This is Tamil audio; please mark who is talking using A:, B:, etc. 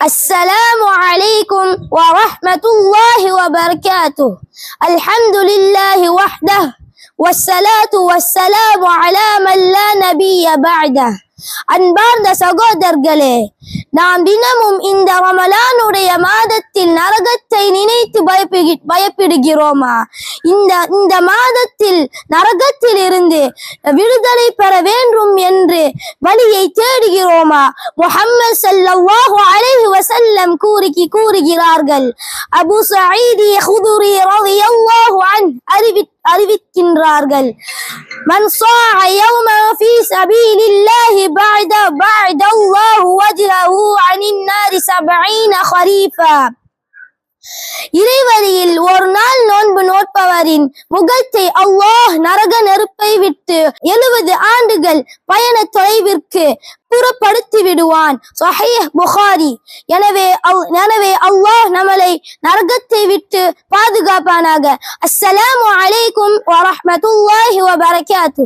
A: السلام عليكم ورحمة الله وبركاته. الحمد لله وحده والصلاة والسلام على من لا نبي بعده. அன்பார்ந்த சகோதரர்களே, நாம் தினமும் இந்த ரமலானுடைய மாதத்தில் நரகத்தை நினைத்து பயப்படுகிறோமா? இந்த மாதத்தில் நரகத்தில் இருந்து விடுதலை பெற வேண்டும் என்று வழியை தேடுகிறோமா? முஹம்மது ஸல்லல்லாஹு அலைஹி வஸல்லம் கூறுகிறார்கள். அபூ ஸஈத் குதுரி ரலியல்லாஹு அன்ஹு அறிவிக்கின்றார்கள், மன் ஸாஅ யௌமன் ஃபீ ஸபீலில்லாஹி பஅத அல்லாஹு வஜ்ஹஹு அனின் நாரி 70 கரீஃபா. இறைவழியில் ஒரு நாள் நோன்பு நோட்பவரின் முகத்தை அல்லாஹ் நரக நெருப்பை விட்டு 70 ஆண்டுகள் பயண தொலைவிற்கு புறப்படுத்தி விடுவான். ஸஹீஹ் புகாரி. எனவே அல்லாஹ் நம்மளை நரகத்தை விட்டு பாதுகாப்பானாக. அஸ்ஸலாமு அலைக்கும் வரஹ்மத்துல்லாஹி வபரகாத்துஹு.